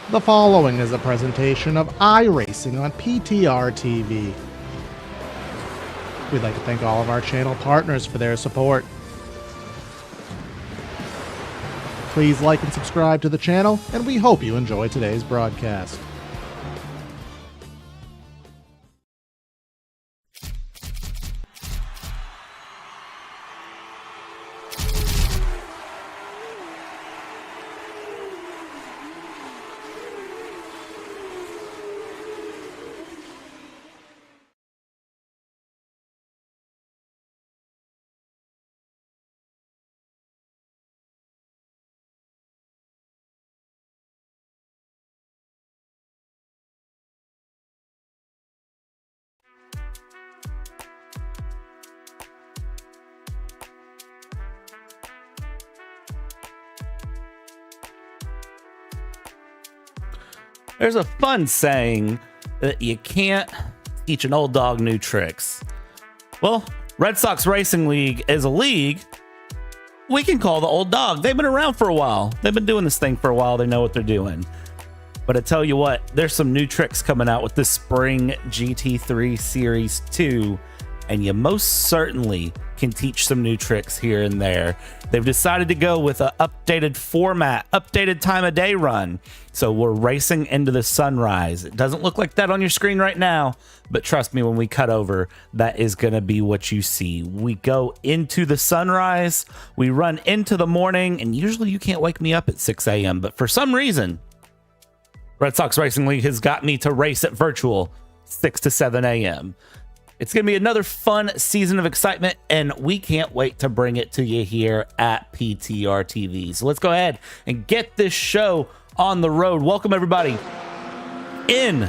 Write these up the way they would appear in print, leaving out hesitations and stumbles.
The following is a presentation of iRacing on PTR TV. We'd like to thank all of our channel partners for their support. Please like and subscribe to the channel, and we hope you enjoy today's broadcast. There's a fun saying that you can't teach an old dog new tricks. Well, Red Sox Racing League is a league we can call the old dog. They've been around for a while. They've been doing this thing for a while. They know what they're doing. But I tell you what, there's some new tricks coming out with this spring GT3 Series 2, and you most certainly can teach some new tricks here and there. They've decided to go with an updated format, updated time of day run. So we're racing into the sunrise. It doesn't look like that on your screen right now, but trust me, when we cut over, that is going to be what you see. We go into the sunrise, we run into the morning, and usually you can't wake me up at 6 a.m., but for some reason, Red Sox Racing League has got me to race at virtual 6 to 7 a.m. It's going to be another fun season of excitement, and we can't wait to bring it to you here at PTR TV. So let's go ahead and get this show on the road. Welcome, everybody, in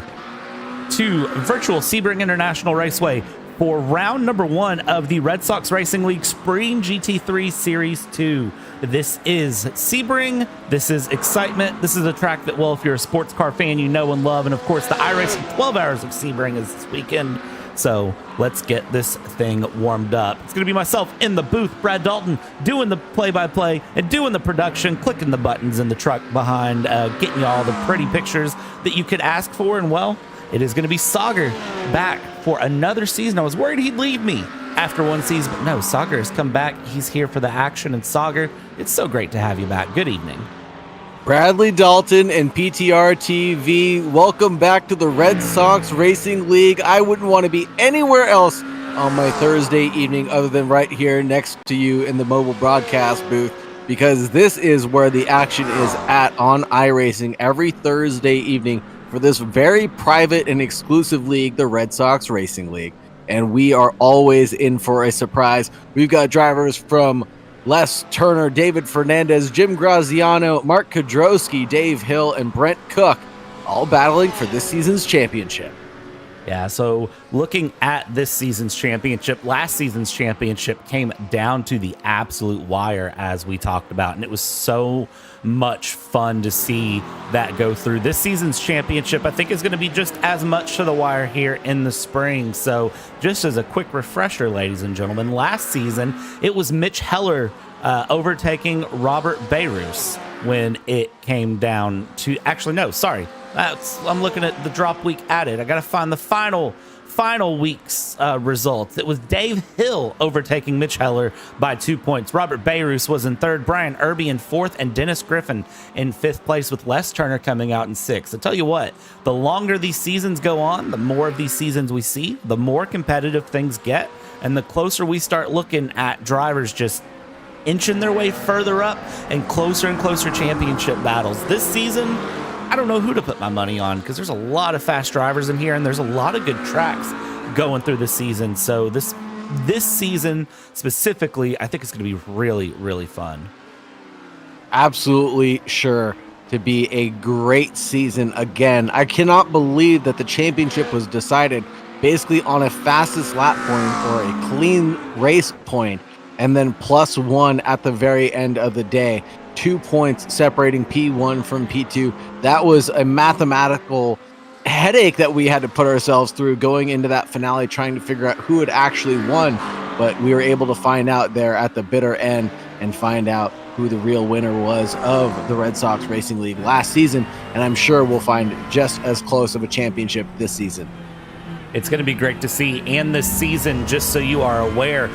to virtual Sebring International Raceway for round number 1 of the Red Sox Racing League Spring GT3 Series 2. This is Sebring. This is excitement. This is a track that, well, if you're a sports car fan, you know and love. And, of course, the iRacing 12 Hours of Sebring is this weekend. So let's get this thing warmed up. It's going to be myself in the booth, Brad Dalton, doing the play-by-play and doing the production, clicking the buttons in the truck behind, getting you all the pretty pictures that you could ask for. And, well, it is going to be Sauger back for another season. I was worried he'd leave me after one season, but no, Sauger has come back. He's here for the action. And Sauger, it's so great to have you back. Good evening. Bradley Dalton and PTR TV, welcome back to the Red Sox Racing League. I wouldn't want to be anywhere else on my Thursday evening other than right here next to you in the mobile broadcast booth, because this is where the action is at on iRacing every Thursday evening for this very private and exclusive league, the Red Sox Racing League. And we are always in for a surprise. We've got drivers from Les Turner, David Fernandez, Jim Graziano, Mark Kodrowski, Dave Hill, and Brent Cook, all battling for this season's championship. Yeah, so looking at this season's championship, last season's championship came down to the absolute wire, as we talked about, and it was so much fun to see that go through. This season's championship, I think, is going to be just as much to the wire here in the spring. So just as a quick refresher, ladies and gentlemen, last season, it was Mitch Heller overtaking Robert Beirus when it came down to, actually, no, sorry. I'm looking at the drop week added. I got to find the final week's results. It was Dave Hill overtaking Mitch Heller by 2 points. Robert Beirus was in third, Brian Irby in fourth, and Dennis Griffin in fifth place, with Les Turner coming out in sixth. I tell you what, the longer these seasons go on, the more of these seasons we see, the more competitive things get, and the closer we start looking at drivers just inching their way further up and closer championship battles. This season, I don't know who to put my money on, because there's a lot of fast drivers in here and there's a lot of good tracks going through the season. So this season specifically, I think it's going to be really, really fun. Absolutely sure to be a great season again. I cannot believe that the championship was decided basically on a fastest lap point or a clean race point, and then +1 at the very end of the day. 2 points separating P1 from P2. That was a mathematical headache that we had to put ourselves through going into that finale, trying to figure out who had actually won. But we were able to find out there at the bitter end and find out who the real winner was of the Red Sox Racing League last season. And I'm sure we'll find just as close of a championship this season. It's going to be great to see. And this season, just so you are aware,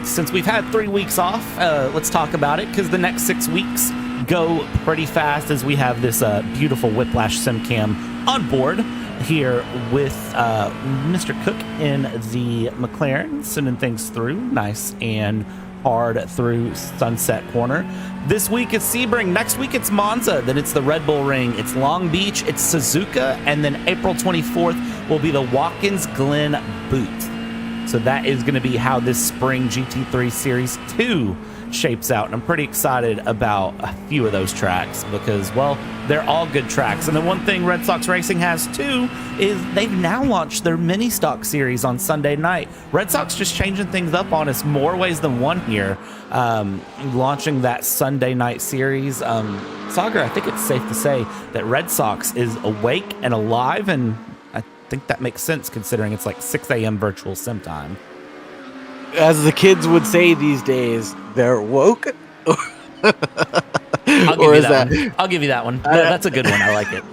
since we've had 3 weeks off, let's talk about it, because the next 6 weeks go pretty fast as we have this beautiful Whiplash Sim Cam on board here with Mr. Cook in the McLaren, sending things through nice and hard through Sunset Corner. This week it's Sebring. Next week it's Monza. Then it's the Red Bull Ring. It's Long Beach. It's Suzuka. And then April 24th will be the Watkins Glen Boot. So that is going to be how this spring GT3 Series 2 shapes out. And I'm pretty excited about a few of those tracks because, well, they're all good tracks. And the one thing Red Sox Racing has too is they've now launched their mini stock series on Sunday night. Red Sox just changing things up on us more ways than one here, launching that Sunday night series. Sagar, I think it's safe to say that Red Sox is awake and alive, and I think that makes sense considering it's like 6 a.m. virtual sim time. As the kids would say these days, they're woke. I'll give you that one. That's a good one. I like it.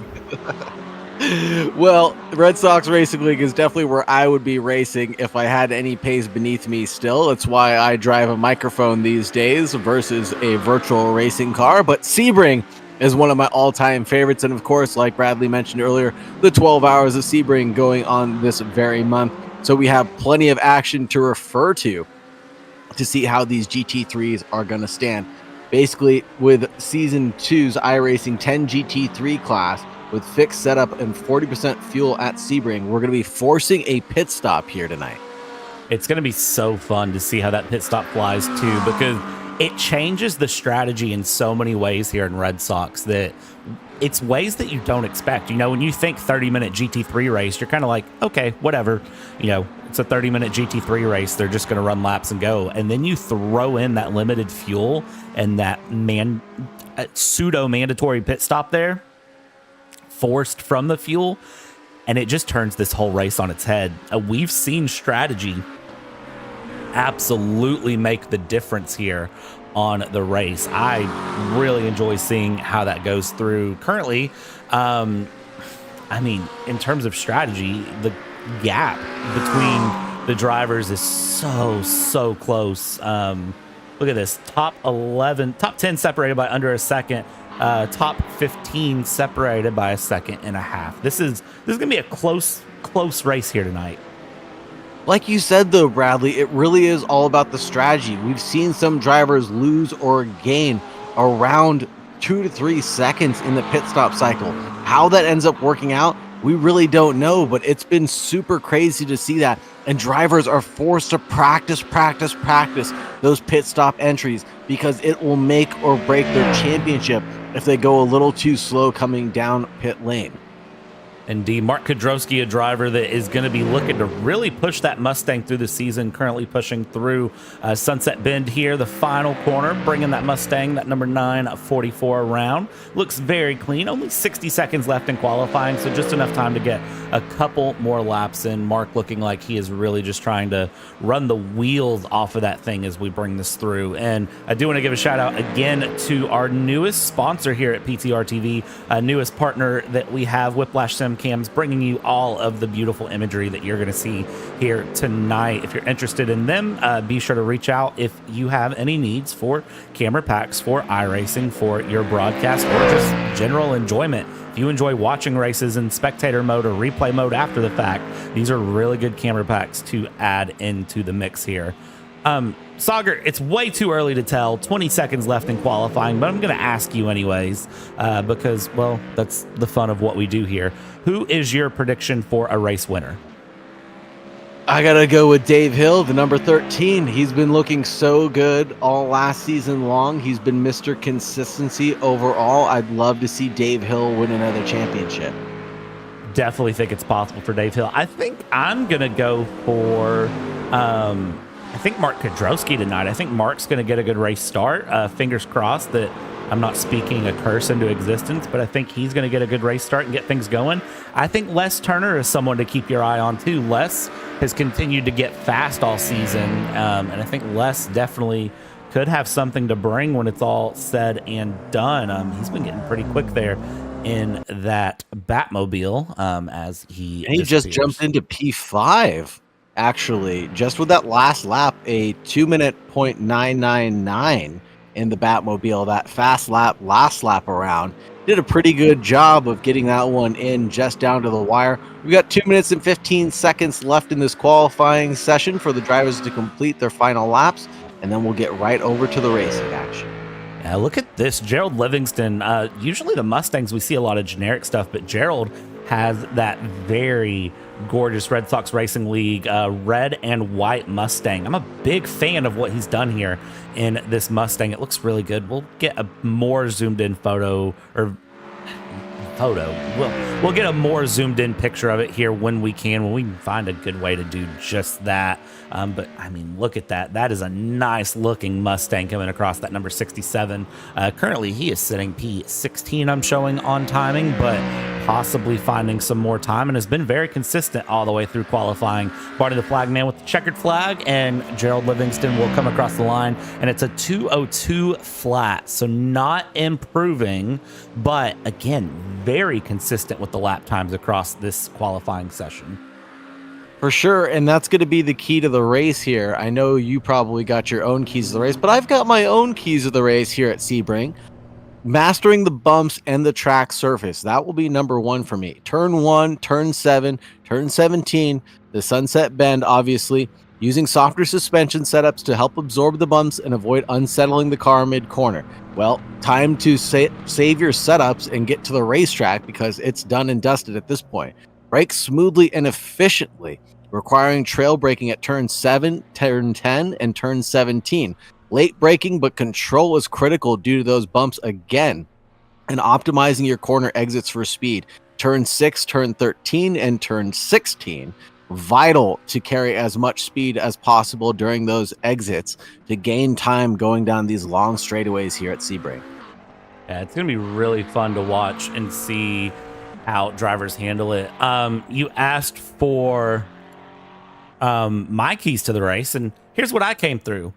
Well, Red Sox Racing League is definitely where I would be racing if I had any pace beneath me still. It's why I drive a microphone these days versus a virtual racing car. But Sebring is one of my all-time favorites. And of course, like Bradley mentioned earlier, the 12 hours of Sebring going on this very month. So we have plenty of action to refer to see how these GT3s are going to stand. Basically, with Season 2's iRacing 10 GT3 class, with fixed setup and 40% fuel at Sebring, we're going to be forcing a pit stop here tonight. It's going to be so fun to see how that pit stop flies, too, because it changes the strategy in so many ways here in Red Sox that it's ways that you don't expect. You know, when you think 30-minute GT3 race, you're kind of like, okay, whatever. You know, it's a 30-minute GT3 race. They're just going to run laps and go. And then you throw in that limited fuel and that pseudo-mandatory pit stop there, forced from the fuel, and it just turns this whole race on its head. We've seen strategy absolutely make the difference here on the race. I really enjoy seeing how that goes through currently. I mean, in terms of strategy, the gap between the drivers is so close. Look at this, top 10 separated by under a second, top 15 separated by a second and a half. This is gonna be a close race here tonight. Like you said, though, Bradley, it really is all about the strategy. We've seen some drivers lose or gain around 2 to 3 seconds in the pit stop cycle. How that ends up working out, we really don't know, but it's been super crazy to see that. And drivers are forced to practice those pit stop entries because it will make or break their championship if they go a little too slow coming down pit lane. Indeed, Mark Kudrowski, a driver that is going to be looking to really push that Mustang through the season, currently pushing through Sunset Bend here, the final corner, bringing that Mustang, that number 944 around. Looks very clean, only 60 seconds left in qualifying, so just enough time to get a couple more laps in. Mark looking like he is really just trying to run the wheels off of that thing as we bring this through. And I do want to give a shout out again to our newest sponsor here at PTR TV, newest partner that we have, Whiplash Sim Cams, bringing you all of the beautiful imagery that you're going to see here tonight. If you're interested in them, be sure to reach out if you have any needs for camera packs, for iRacing, for your broadcast, or just general enjoyment. If you enjoy watching races in spectator mode or replay mode after the fact, these are really good camera packs to add into the mix here. Sagar, it's way too early to tell. 20 seconds left in qualifying, but I'm going to ask you anyways, because, well, that's the fun of what we do here. Who is your prediction for a race winner? I got to go with Dave Hill, the number 13. He's been looking so good all last season long. He's been Mr. Consistency overall. I'd love to see Dave Hill win another championship. Definitely think it's possible for Dave Hill. I think I'm going to go for... I think Mark Kudrowski tonight. I think Mark's going to get a good race start. Fingers crossed that I'm not speaking a curse into existence, but I think he's going to get a good race start and get things going. I think Les Turner is someone to keep your eye on too. Les has continued to get fast all season, and I think Les definitely could have something to bring when it's all said and done. He's been getting pretty quick there in that Batmobile as he And he just jumped into P5, actually, just with that last lap, a 2-minute .999 in the Batmobile, that fast lap, last lap around. Did a pretty good job of getting that one in just down to the wire. We got 2 minutes and 15 seconds left in this qualifying session for the drivers to complete their final laps, and then we'll get right over to the racing action. Yeah, look at this. Gerald Livingston. Usually the Mustangs, we see a lot of generic stuff, but Gerald has that very gorgeous Red Sox Racing League red and white Mustang. I'm a big fan of what he's done here in this Mustang. It looks really good. We'll get a more zoomed in photo. We'll get a more zoomed in picture of it here when we can find a good way to do just that. But I mean, look at that. That is a nice looking Mustang coming across that number 67. Currently he is sitting P16, I'm showing on timing, but possibly finding some more time, and has been very consistent all the way through qualifying. Barney the flag man with the checkered flag, and Gerald Livingston will come across the line, and it's a 2:02 flat, so not improving, but again, very consistent with the lap times across this qualifying session. For sure, and that's going to be the key to the race here. I know you probably got your own keys to the race, but I've got my own keys to the race here at Sebring. Mastering the bumps and the track surface. That will be number one for me. Turn 1, turn 7, turn 17, the sunset bend, obviously. Using softer suspension setups to help absorb the bumps and avoid unsettling the car mid-corner. Well, time to save your setups and get to the racetrack because it's done and dusted at this point. Brake smoothly and efficiently, requiring trail braking at turn 7, turn 10, and turn 17. Late braking, but control is critical due to those bumps again. And optimizing your corner exits for speed. Turn 6, turn 13, and turn 16. Vital to carry as much speed as possible during those exits to gain time going down these long straightaways here at Sebring. Yeah, it's going to be really fun to watch and see how drivers handle it. You asked for my keys to the race, and here's what I came through.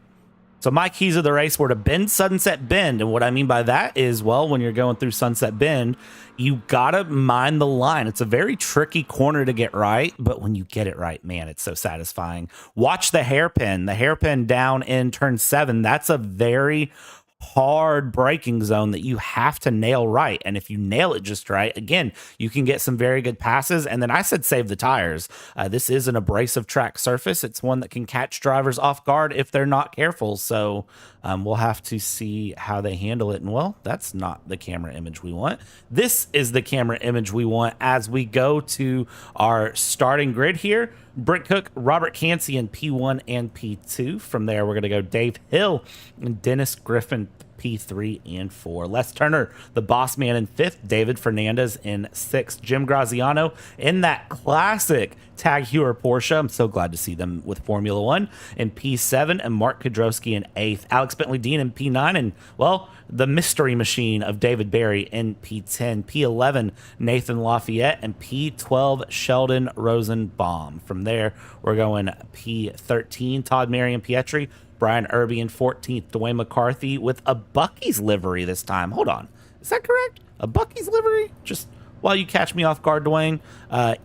So my keys of the race were to bend Sunset Bend. And what I mean by that is, well, when you're going through Sunset Bend, you got to mind the line. It's a very tricky corner to get right, but when you get it right, man, it's so satisfying. Watch the hairpin down in turn 7. That's a very hard braking zone that you have to nail right. And if you nail it just right, again, you can get some very good passes. And then I said save the tires. This is an abrasive track surface. It's one that can catch drivers off guard if they're not careful. So we'll have to see how they handle it. And well, that's not the camera image we want. This is the camera image we want as we go to our starting grid here. Brent Cook, Robert Cansey in P1 and P2. From there, we're going to go Dave Hill and Dennis Griffin, P3 and 4. Les Turner, the boss man, in 5th. David Fernandez in 6th. Jim Graziano in that classic Tag Heuer Porsche. I'm so glad to see them with Formula One in P7, and Mark Kudrowski in 8th. Alex Bentley Dean in P9, and well, the mystery machine of David Barry in P10. P11, Nathan Lafayette, and P12, Sheldon Rosenbaum. From there, we're going P13, Todd Marion Pietri, Brian Irby in 14th, Dwayne McCarthy with a Buc-ee's livery this time. Hold on. Is that correct? A Buc-ee's livery? Just while you catch me off guard, Dwayne,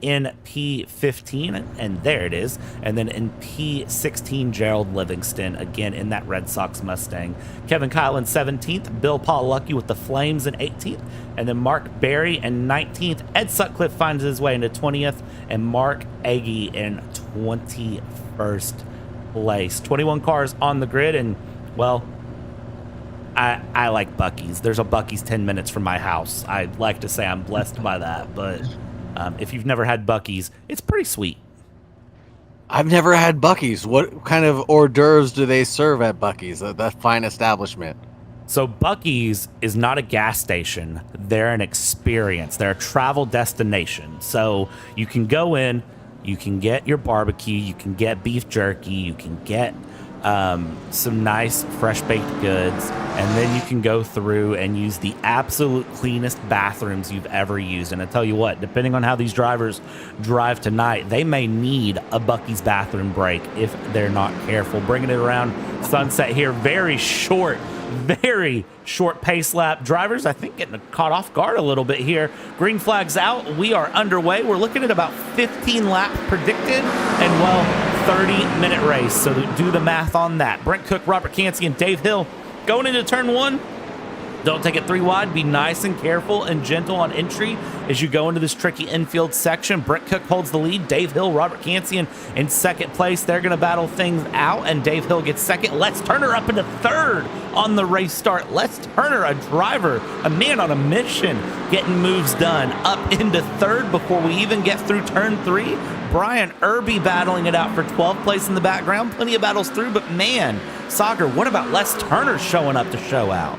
in P15, and there it is. And then in P16, Gerald Livingston, again in that Red Sox Mustang. Kevin Kyle in 17th, Bill Paul Lucky with the Flames in 18th, and then Mark Berry in 19th. Ed Sutcliffe finds his way into 20th, and Mark Agee in 21st place. 21 cars on the grid, and well, I like Buc-ee's. There's a Buc-ee's 10 minutes from my house. I'd like to say I'm blessed by that, but if you've never had Buc-ee's, it's pretty sweet. I've never had Buc-ee's. What kind of hors d'oeuvres do they serve at Buc-ee's, that fine establishment? So Buc-ee's is not a gas station. They're an experience. They're a travel destination. So you can go in, you can get your barbecue, you can get beef jerky, you can get some nice fresh baked goods, and then you can go through and use the absolute cleanest bathrooms you've ever used. And I tell you what, depending on how these drivers drive tonight, they may need a Buc-ee's bathroom break if they're not careful. Bringing it around Sunset here, very short pace lap. Drivers, I think, getting caught off guard a little bit here. Green flag's out. We are underway. We're looking at about 15 laps predicted, and well, 30-minute race. So do the math on that. Brent Cook, Robert Cansey, and Dave Hill going into turn one. Don't take it 3 wide. Be nice and careful and gentle on entry as you go into this tricky infield section. Brent Cook holds the lead. Dave Hill, Robert Cansey in second place. They're going to battle things out, and Dave Hill gets second. Les Turner up into third on the race start. Les Turner, a driver, a man on a mission, getting moves done up into third before we even get through turn 3. Brian Irby battling it out for 12th place in the background. Plenty of battles through, but man, Sagar, what about Les Turner showing up to show out?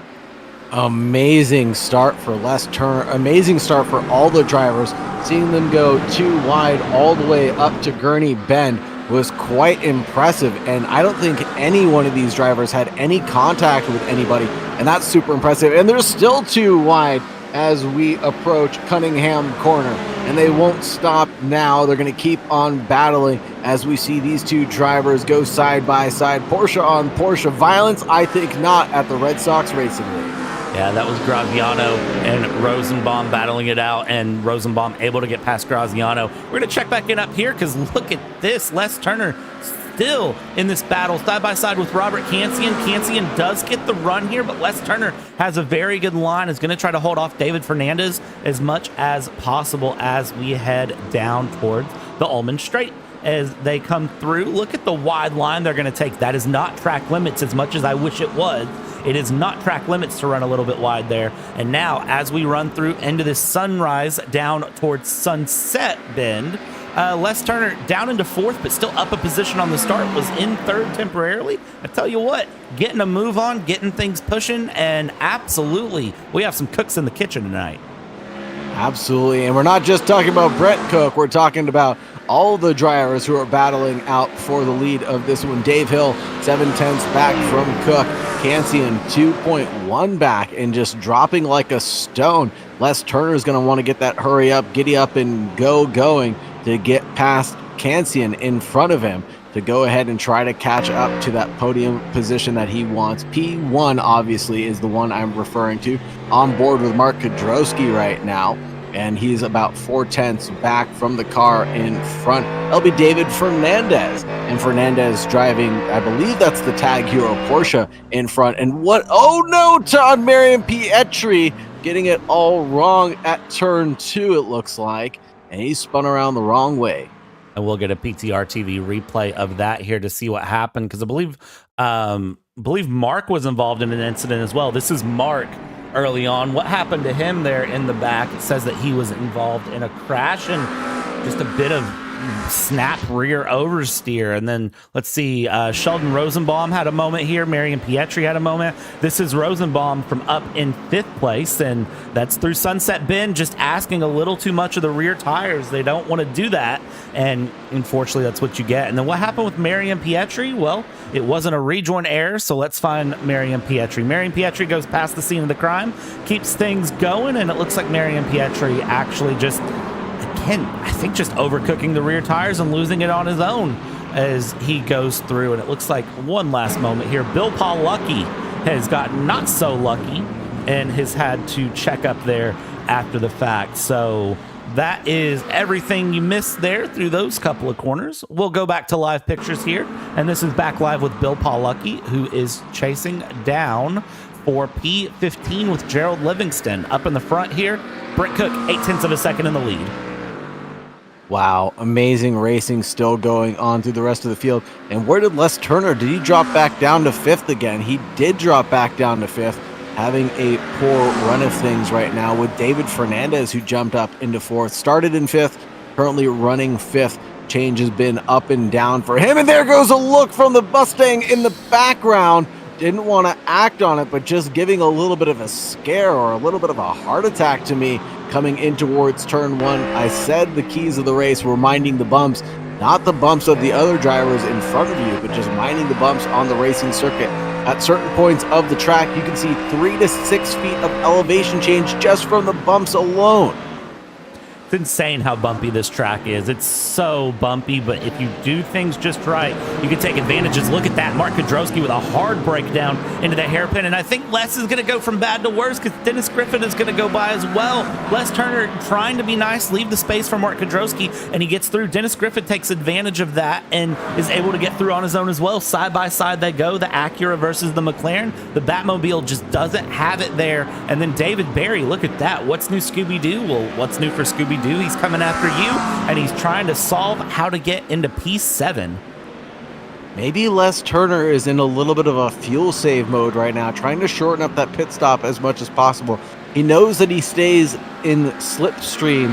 Amazing start for Les Turner. Amazing start for all the drivers. Seeing them go 2 wide all the way up to Gurney Bend was quite impressive. And I don't think any one of these drivers had any contact with anybody. And that's super impressive. And they're still 2 wide as we approach Cunningham Corner. And they won't stop now. They're going to keep on battling as we see these 2 drivers go side by side. Porsche on Porsche. Violence, I think not, at the Red Sox Racing League. Yeah, that was Graziano and Rosenbaum battling it out, and Rosenbaum able to get past Graziano. We're going to check back in up here because look at this. Les Turner still in this battle side by side with Robert Cansey. Cansey does get the run here, but Les Turner has a very good line, is going to try to hold off David Fernandez as much as possible as we head down towards the Ullman Straight. As they come through, look at the wide line they're going to take. That is not track limits as much as I wish it was. It is not track limits to run a little bit wide there. And now, as we run through into this sunrise down towards Sunset Bend, Les Turner down into 4th, but still up a position on the start, was in 3rd temporarily. I tell you what, getting a move on, getting things pushing, and absolutely, we have some cooks in the kitchen tonight. Absolutely, and we're not just talking about Brett Cook, we're talking about all the drivers who are battling out for the lead of this one. Dave Hill, 7/10 back from Cook. Cansey 2.1 back and just dropping like a stone. Les Turner is going to want to get that hurry up, giddy up, and go going to get past Cansey in front of him to go ahead and try to catch up to that podium position that he wants. P1 obviously is the one I'm referring to. On board with Mark Kodrowski right now, and he's about 4/10 back from the car in front. That'll be David Fernandez, and Fernandez driving, I believe that's the Tag Hero Porsche in front. And what, oh no, Todd Marion Pietri getting it all wrong at turn 2, it looks like, and he spun around the wrong way. And we'll get a PTR TV replay of that here to see what happened, because I believe Mark was involved in an incident as well. This is Mark early on. What happened to him there in the back? It says that he was involved in a crash and just a bit of snap rear oversteer. And then let's see, Sheldon Rosenbaum had a moment here. Marion Pietri had a moment. This is Rosenbaum from up in 5th place, and that's through Sunset Bend, just asking a little too much of the rear tires. They don't want to do that, and unfortunately that's what you get. And then what happened with Marion Pietri? Well, it wasn't a rejoin error, so let's find Marion Pietri. Marion Pietri goes past the scene of the crime, keeps things going, and it looks like Marion Pietri actually just, again, I think just overcooking the rear tires and losing it on his own as he goes through. And it looks like one last moment here. Bill Lucky has gotten not so lucky and has had to check up there after the fact. So that is everything you missed there through those couple of corners. We'll go back to live pictures here, and this is back live with Bill Lucky, who is chasing down for P15 with Gerald Livingston. Up in the front here, Brent Cook, 0.8 of a second in the lead. Wow, amazing racing still going on through the rest of the field. And where did Les Turner, did he drop back down to 5th again? He did drop back down to 5th, having a poor run of things right now with David Fernandez, who jumped up into 4th, started in 5th, currently running 5th. Change has been up and down for him. And there goes a look from the Mustang in the background. Didn't want to act on it, but just giving a little bit of a scare or a little bit of a heart attack to me coming in towards turn 1. I said the keys of the race were minding the bumps. not the bumps of the other drivers in front of you, but just minding the bumps on the racing circuit. At certain points of the track, you can see 3 to 6 feet of elevation change just from the bumps alone. It's insane how bumpy this track is. It's so bumpy, but if you do things just right, you can take advantages. Look at that. Mark Kudrowski with a hard breakdown into the hairpin, and I think Les is going to go from bad to worse because Dennis Griffin is going to go by as well. Les Turner trying to be nice, leave the space for Mark Kudrowski, and he gets through. Dennis Griffin takes advantage of that and is able to get through on his own as well. Side by side they go, the Acura versus the McLaren. The Batmobile just doesn't have it there. And then David Barry, look at that. What's new, Scooby-Doo? Well, what's new for Scooby-Doo? He's coming after you, and he's trying to solve how to get into P7. Maybe Les Turner is in a little bit of a fuel save mode right now, trying to shorten up that pit stop as much as possible. He knows that he stays in slipstream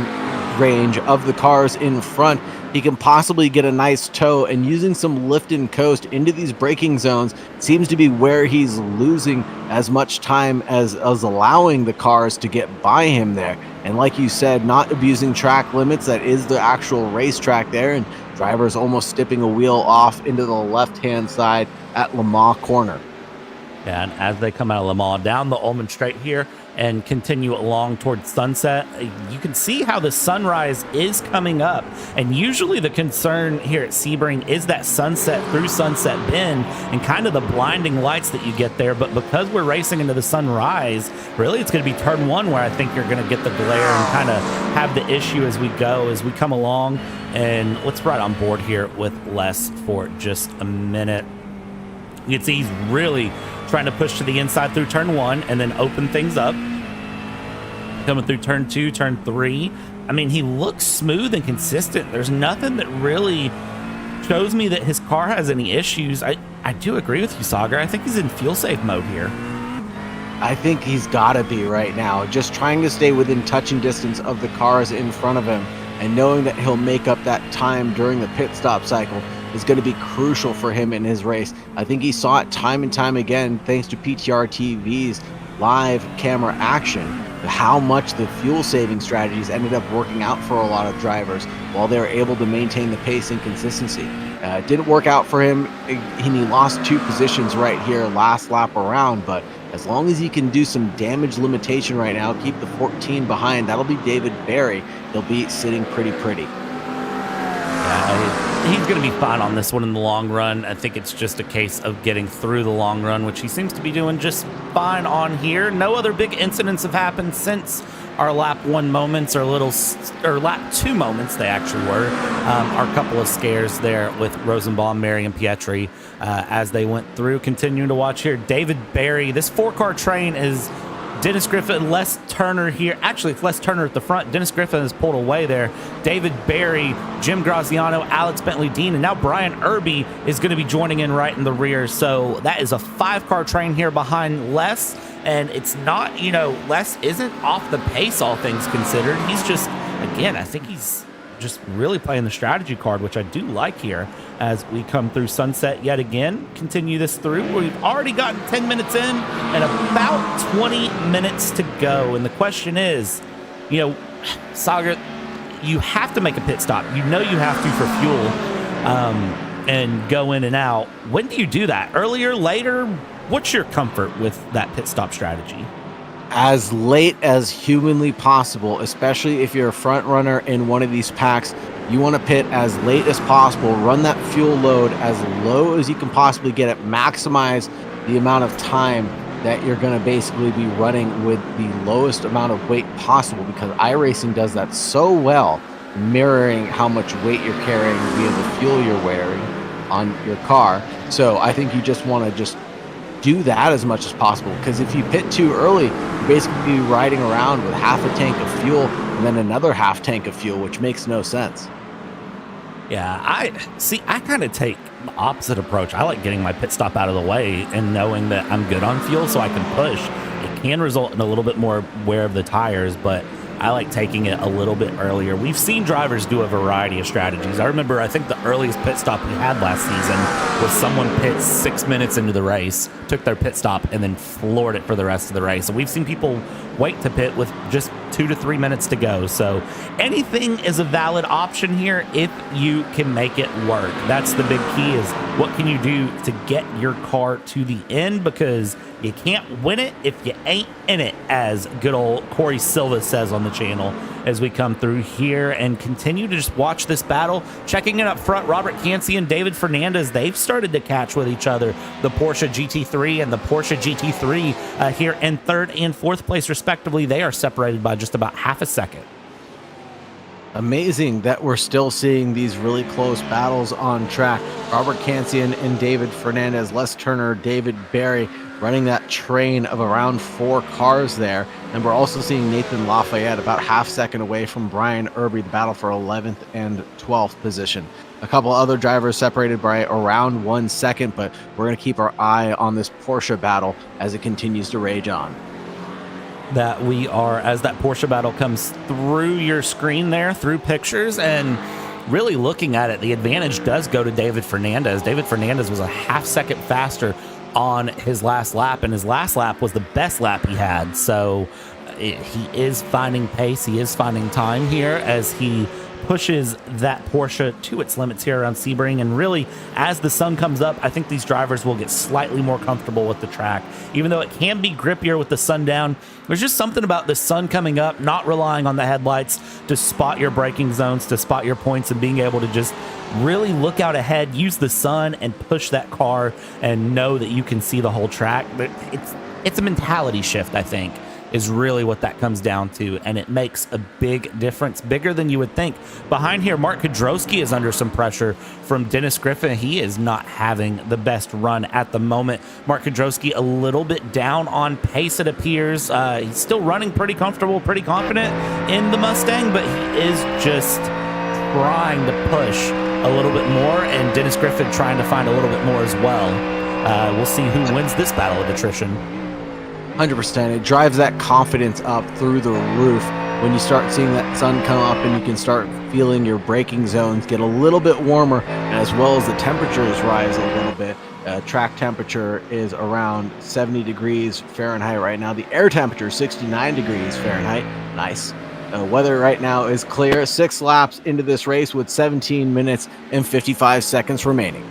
range of the cars in front. He can possibly get a nice tow, and using some lift and coast into these braking zones seems to be where he's losing as much time as allowing the cars to get by him there. And like you said, not abusing track limits. That is the actual racetrack there, and drivers almost stipping a wheel off into the left-hand side at Le Mans corner. And as they come out of Le Mans down the Ullman Straight here and continue along towards sunset, you can see how the sunrise is coming up. And usually the concern here at Sebring is that sunset through Sunset Bend and kind of the blinding lights that you get there. But because we're racing into the sunrise, really it's going to be turn one where I think you're going to get the glare and kind of have the issue as we go, as we come along. And let's ride on board here with Les for just a minute. You can see he's really trying to push to the inside through turn one and then open things up. Coming through turn two, turn three. I mean, he looks smooth and consistent. There's nothing that really shows me that his car has any issues. I do agree with you, Sagar. I think he's in fuel safe mode here. I think he's got to be right now, just trying to stay within touching distance of the cars in front of him, and knowing that he'll make up that time during the pit stop cycle is going to be crucial for him in his race. I think he saw it time and time again, thanks to PTR TV's live camera action, how much the fuel saving strategies ended up working out for a lot of drivers while they were able to maintain the pace and consistency. It didn't work out for him, and he lost 2 positions right here last lap around, but as long as he can do some damage limitation right now, keep the 14 behind, that'll be David Barry. He'll be sitting pretty. Yeah, he's going to be fine on this one in the long run. I think it's just a case of getting through the long run, which he seems to be doing just fine on here. No other big incidents have happened since our lap 1 moments, or lap 2 moments they actually were. Our couple of scares there with Rosenbaum, Mary, and Pietri as they went through. Continuing to watch here, David Barry. This 4-car train is Dennis Griffin, Les Turner here. Actually, it's Les Turner at the front. Dennis Griffin is pulled away there. David Barry, Jim Graziano, Alex Bentley-Dean, and now Brian Irby is going to be joining in right in the rear. So that is a 5-car train here behind Les. And it's not, Les isn't off the pace, all things considered. He's just, again, I think he's just really playing the strategy card, which I do like here as we come through sunset yet again. Continue this through. We've already gotten 10 minutes in and about 20 minutes to go. And the question is, Sagar, you have to make a pit stop. You have to for fuel and go in and out. When do you do that? Earlier, later? What's your comfort with that pit stop strategy? As late as humanly possible, especially if you're a front runner in one of these packs. You want to pit as late as possible, run that fuel load as low as you can possibly get it, maximize the amount of time that you're going to basically be running with the lowest amount of weight possible, because iRacing does that so well, mirroring how much weight you're carrying via the fuel you're wearing on your car. So I think you just want to just do that as much as possible, because if you pit too early, you basically be riding around with half a tank of fuel and then another half tank of fuel, which makes no sense. Yeah, I kind of take the opposite approach. I like getting my pit stop out of the way and knowing that I'm good on fuel so I can push. It can result in a little bit more wear of the tires, but I like taking it a little bit earlier. We've seen drivers do a variety of strategies. I think the earliest pit stop we had last season was someone pit 6 minutes into the race, took their pit stop, and then floored it for the rest of the race. So we've seen people wait to pit with just 2 to 3 minutes to go. So anything is a valid option here if you can make it work. That's the big key, is what can you do to get your car to the end, because you can't win it if you ain't in it, as good old Corey Silva says on the channel, as we come through here and continue to just watch this battle. Checking it up front, Robert Cansey and David Fernandez, they've started to catch with each other. The Porsche GT3 and the Porsche GT3 here in third and fourth place respectively. They are separated by just about half a second. Amazing that we're still seeing these really close battles on track. Robert Cancian and David Fernandez, Les Turner, David Barry running that train of around 4 cars there. And we're also seeing Nathan Lafayette about half second away from Brian Irby, the battle for 11th and 12th position. A couple other drivers separated by around 1 second, but we're going to keep our eye on this Porsche battle as it continues to rage on. That we are, as that Porsche battle comes through your screen there, through pictures, and really looking at it, the advantage does go to David Fernandez. David Fernandez was a half second faster on his last lap, and his last lap was the best lap he had. So he is finding pace, he is finding time here as he pushes that Porsche to its limits here around Sebring. And really, as the sun comes up, I think these drivers will get slightly more comfortable with the track. Even though it can be grippier with the sun down, there's just something about the sun coming up, not relying on the headlights to spot your braking zones, to spot your points, and being able to just really look out ahead, use the sun, and push that car and know that you can see the whole track. But it's a mentality shift, I think, is really what that comes down to, and it makes a big difference, bigger than you would think. Behind here, Mark Kudrowski is under some pressure from Dennis Griffin. He is not having the best run at the moment. Mark Kudrowski a little bit down on pace, it appears. He's still running pretty comfortable, pretty confident in the Mustang, but he is just trying to push a little bit more, and Dennis Griffin trying to find a little bit more as well. We'll see who wins this battle of attrition. 100%. It drives that confidence up through the roof when you start seeing that sun come up and you can start feeling your braking zones get a little bit warmer, and as well as the temperatures rise a little bit. Track temperature is around 70 degrees Fahrenheit right now. The air temperature is 69 degrees Fahrenheit. Nice. Weather right now is clear. 6 laps into this race with 17 minutes and 55 seconds remaining.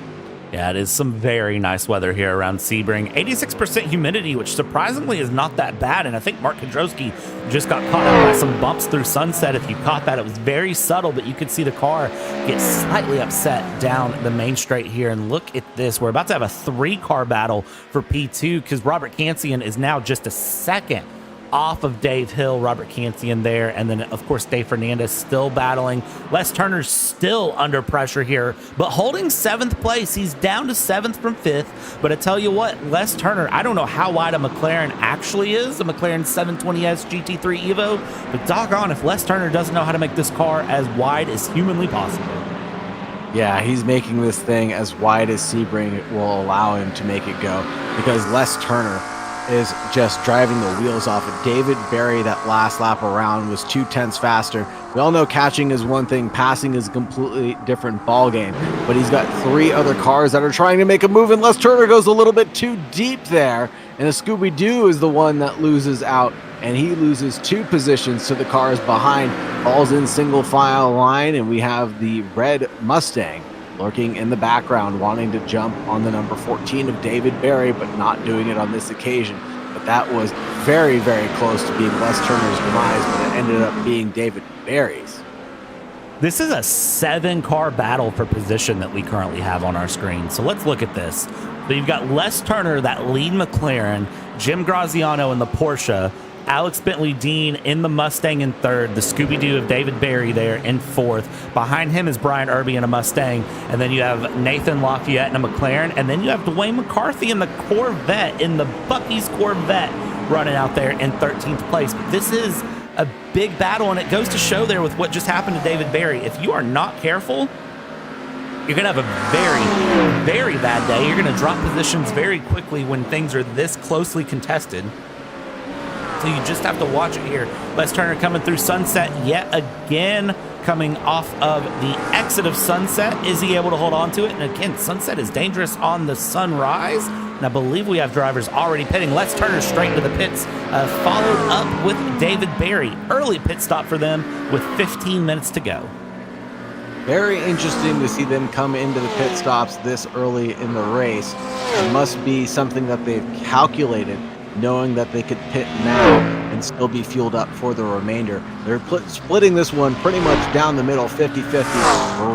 Yeah, it is some very nice weather here around Sebring. 86% humidity, which surprisingly is not that bad. And I think Mark Kudrowski just got caught out by some bumps through Sunset. If you caught that, it was very subtle, but you could see the car get slightly upset down the main straight here. And look at this. We're about to have a 3-car battle for P2, because Robert Cancian is now just a second off of Dave Hill. Robert Cancian there, and then of course Dave Fernandez still battling. Les Turner's still under pressure here, but holding 7th place. He's down to 7th from 5th, but I tell you what, Les Turner, I don't know how wide a McLaren actually is, a McLaren 720S GT3 Evo, but doggone if Les Turner doesn't know how to make this car as wide as humanly possible. Yeah, he's making this thing as wide as Sebring will allow him to make it go, because Les Turner is just driving the wheels off it. David Barry, that last lap around, was 0.2 faster. We all know catching is one thing, passing is a completely different ball game, but he's got 3 other cars that are trying to make a move, and Les Turner goes a little bit too deep there, and the Scooby-Doo is the one that loses out, and he loses 2 positions to the cars behind, falls in single file line, and we have the red Mustang lurking in the background, wanting to jump on the number 14 of David Barry, but not doing it on this occasion. But that was very, very close to being Les Turner's demise, but it ended up being David Barry's. This is a 7-car battle for position that we currently have on our screen. So let's look at this. So you've got Les Turner, that lead McLaren, Jim Graziano in the Porsche, Alex Bentley Dean in the Mustang in 3rd, the Scooby-Doo of David Barry there in 4th. Behind him is Brian Irby in a Mustang, and then you have Nathan Lafayette in a McLaren, and then you have Dwayne McCarthy in the Corvette, in the Buc-ee's Corvette, running out there in 13th place. But this is a big battle, and it goes to show there with what just happened to David Barry. If you are not careful, you're going to have a very, very bad day. You're going to drop positions very quickly when things are this closely contested. So you just have to watch it here. Les Turner coming through Sunset yet again, coming off of the exit of Sunset. Is he able to hold on to it? And again, Sunset is dangerous on the sunrise. And and I believe we have drivers already pitting. Les Turner straight into the pits, followed up with David Berry. Early pit stop for them with 15 minutes to go. Very interesting to see them come into the pit stops this early in the race. It must be something that they've calculated, knowing that they could pit now and still be fueled up for the remainder. They're splitting this one pretty much down the middle, 50-50,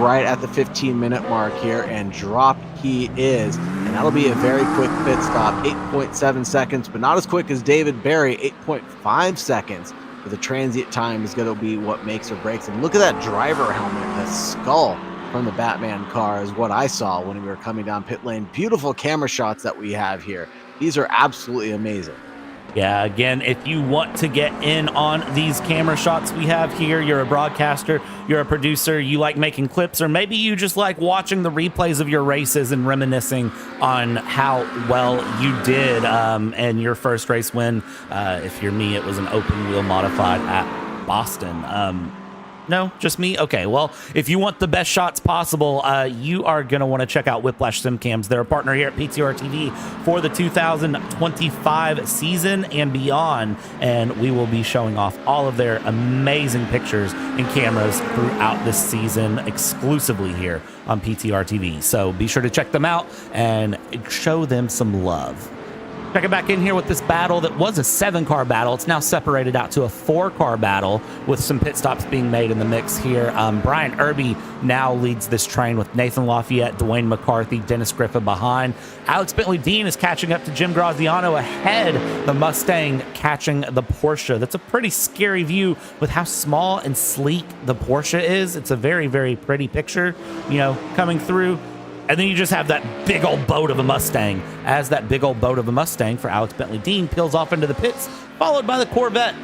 right at the 15-minute mark here, and drop he is. And that'll be a very quick pit stop, 8.7 seconds, but not as quick as David Berry, 8.5 seconds. But the transient time is going to be what makes or breaks. And look at that driver helmet, the skull from the Batman car is what I saw when we were coming down pit lane. Beautiful camera shots that we have here. These are absolutely amazing. Yeah, again, if you want to get in on these camera shots we have here, you're a broadcaster, you're a producer, you like making clips, or maybe you just like watching the replays of your races and reminiscing on how well you did in your first race win. If you're me, it was an open wheel modified at Boston. No, just me? Okay, well, if you want the best shots possible, you are going to want to check out Whiplash Sim Cams. They're a partner here at PTR TV for the 2025 season and beyond, and we will be showing off all of their amazing pictures and cameras throughout this season exclusively here on PTR TV. So be sure to check them out and show them some love. Check it back in here with this battle that was a 7-car battle. It's now separated out to a 4-car battle with some pit stops being made in the mix here. Brian Irby now leads this train with Nathan Lafayette, Dwayne McCarthy, Dennis Griffin behind. Alex Bentley-Dean is catching up to Jim Graziano ahead. The Mustang catching the Porsche. That's a pretty scary view with how small and sleek the Porsche is. It's a very, very pretty picture, you know, coming through. And then you just have that big old boat of a Mustang as that big old boat of a Mustang for Alex Bentley-Dean peels off into the pits, followed by the Corvette.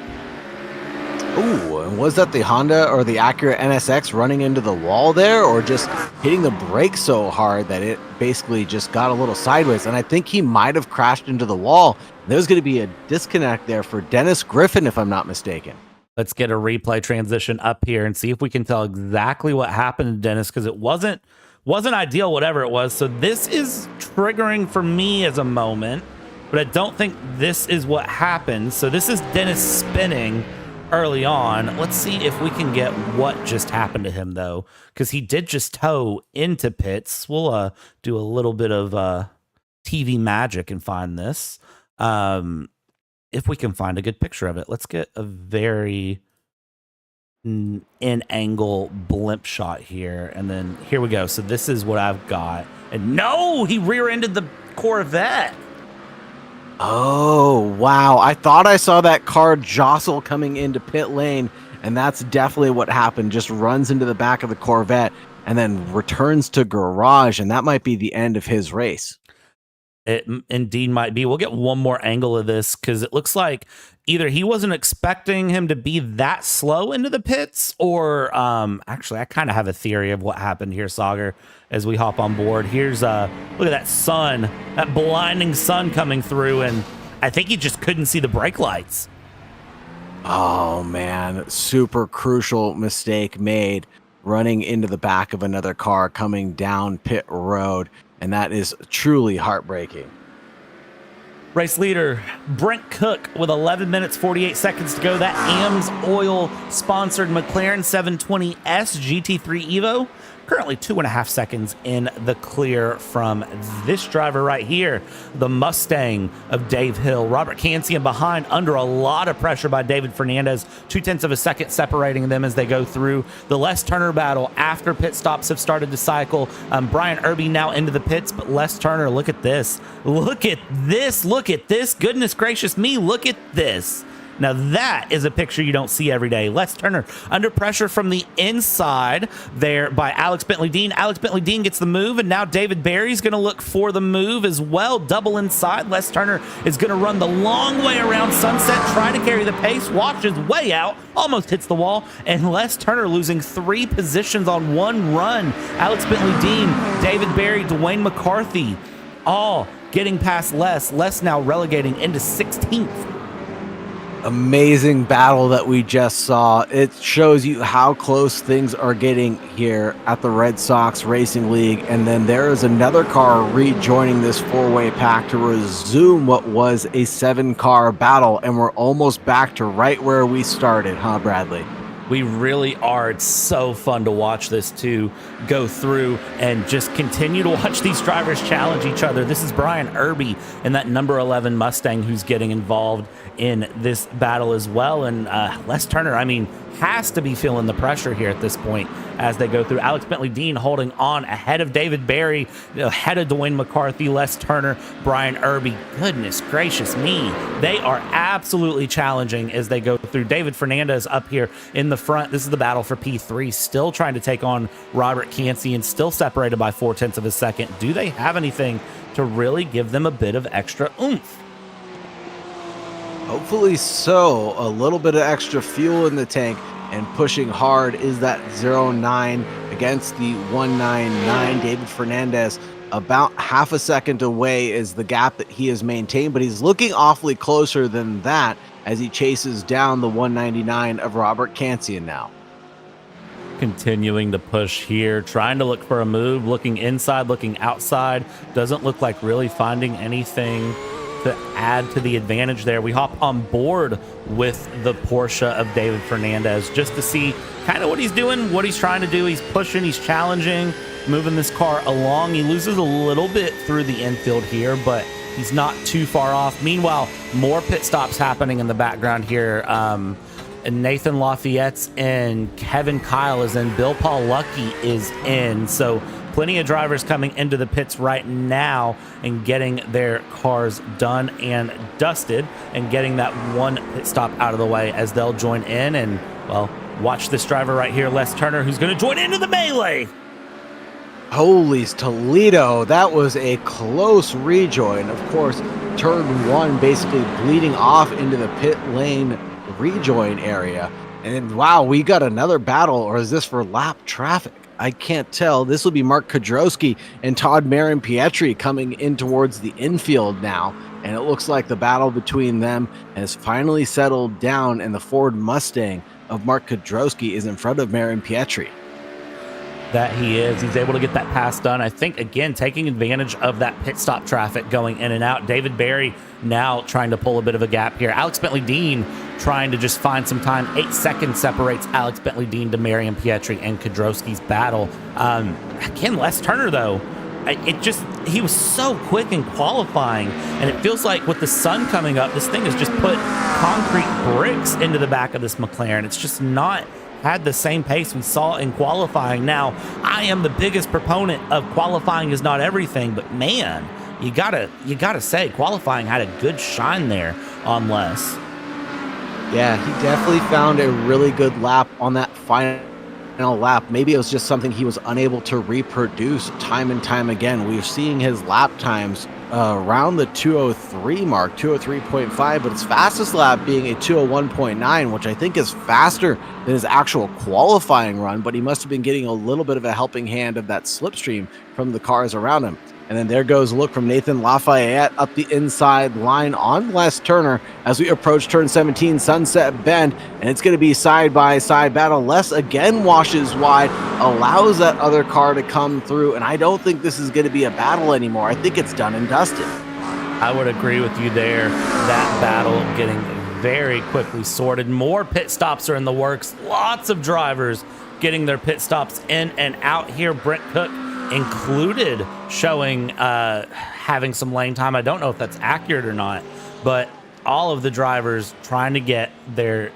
Ooh, and was that the Honda or the Acura NSX running into the wall there, or just hitting the brakes so hard that it basically just got a little sideways? And I think he might have crashed into the wall. There's going to be a disconnect there for Dennis Griffin, if I'm not mistaken. Let's get a replay transition up here and see if we can tell exactly what happened to Dennis, because it wasn't ideal, whatever it was. So this is triggering for me as a moment, but I don't think this is what happened. So this is Dennis spinning early on. Let's see if we can get what just happened to him, though, because he did just tow into pits. We'll do a little bit of TV magic and find this. If we can find a good picture of it. Let's get a very in angle blimp shot here, and then here we go. So this is what I've got, and no, he rear-ended the Corvette. Oh wow, I thought I saw that car jostle coming into pit lane, and that's definitely what happened. Just runs into the back of the Corvette and then returns to garage, and that might be the end of his race. It indeed might be. We'll get one more angle of this, because it looks like either he wasn't expecting him to be that slow into the pits, or actually, I kind of have a theory of what happened here, Sagar, as we hop on board. Here's look at that sun, that blinding sun coming through, and I think he just couldn't see the brake lights. Oh man, super crucial mistake made, running into the back of another car coming down pit road. And that is truly heartbreaking. Race leader Brent Cook with 11 minutes 48 seconds to go. That AMS Oil sponsored McLaren 720S GT3 Evo. Currently 2.5 seconds in the clear from this driver right here, the Mustang of Dave Hill. Robert Kansian behind, under a lot of pressure by David Fernandez. 0.2 of a second separating them as they go through. The Les Turner battle after pit stops have started to cycle. Brian Irby now into the pits, but Les Turner, look at this. Look at this. Look at this. Goodness gracious me, look at this. Now that is a picture you don't see every day. Les Turner under pressure from the inside there by Alex Bentley-Dean. Alex Bentley-Dean gets the move, and now David Berry's going to look for the move as well. Double inside. Les Turner is going to run the long way around Sunset, try to carry the pace, washes way out, almost hits the wall, and Les Turner losing 3 positions on one run. Alex Bentley-Dean, David Berry, Dwayne McCarthy, all getting past Les. Les now relegating into 16th. Amazing battle that we just saw. It shows you how close things are getting here at the Red Sox Racing League. And then there is another car rejoining this four-way pack to resume what was a 7-car battle. And we're almost back to right where we started, huh, Bradley? We really are. It's so fun to watch this too, go through and just continue to watch these drivers challenge each other. This is Brian Irby and that number 11 Mustang who's getting involved in this battle as well. And Les Turner, I mean, has to be feeling the pressure here at this point as they go through. Alex Bentley-Dean holding on ahead of David Barry, ahead of Dwayne McCarthy, Les Turner, Brian Irby. Goodness gracious me. They are absolutely challenging as they go through. David Fernandez up here in the front. This is the battle for P3, still trying to take on Robert Cancian and still separated by 0.4 of a second. Do they have anything to really give them a bit of extra oomph? Hopefully so. A little bit of extra fuel in the tank, and pushing hard is that 0.9 against the 1.99. David Fernandez about half a second away is the gap that he has maintained, but he's looking awfully closer than that as he chases down the 1.99 of Robert Cancian now. Continuing to push here, trying to look for a move, looking inside, looking outside. Doesn't look like really finding anything to add to the advantage there. We hop on board with the Porsche of David Fernandez just to see kind of what he's doing, what he's trying to do. He's pushing, he's challenging, moving this car along. He loses a little bit through the infield here, but he's not too far off. Meanwhile, more pit stops happening in the background here. Nathan Lafayette's in, Kevin Kyle is in, Bill Paul Lucky is in. So plenty of drivers coming into the pits right now and getting their cars done and dusted and getting that one pit stop out of the way as they'll join in. And, well, watch this driver right here, Les Turner, who's going to join into the melee. Holy Toledo, that was a close rejoin. Of course, turn one basically bleeding off into the pit lane rejoin area. And wow, we got another battle, or is this for lap traffic? I can't tell. This will be Mark Kodrowski and Todd Marin-Pietri coming in towards the infield now. And it looks like the battle between them has finally settled down, and the Ford Mustang of Mark Kodrowski is in front of Marin-Pietri. That he is. He's able to get that pass done. I think, again, taking advantage of that pit stop traffic going in and out. David Barry now trying to pull a bit of a gap here. Alex Bentley-Dean trying to just find some time. 8 seconds separates Alex Bentley-Dean to Marin-Pietri and Kodrowski's battle. Again, Les Turner, though, he was so quick in qualifying, and it feels like with the sun coming up, this thing has just put concrete bricks into the back of this McLaren. It's just not had the same pace we saw in qualifying. Now, I am the biggest proponent of qualifying is not everything, but man, you gotta say qualifying had a good shine there on Les. Yeah, he definitely found a really good lap on that final lap. Maybe it was just something he was unable to reproduce time and time again. We're seeing his lap times around the 203 mark, 203.5, but his fastest lap being a 201.9, which I think is faster than his actual qualifying run, but he must have been getting a little bit of a helping hand of that slipstream from the cars around him. And then there goes a look from Nathan Lafayette up the inside line on Les Turner as we approach turn 17, Sunset Bend, and it's going to be side-by-side battle. Les again washes wide, allows that other car to come through, and I don't think this is going to be a battle anymore. I think it's done and dusted. I would agree with you there. That battle getting very quickly sorted. More pit stops are in the works. Lots of drivers getting their pit stops in and out here. Brent Cook included, showing having some lane time. I don't know if that's accurate or not, but all of the drivers trying to get their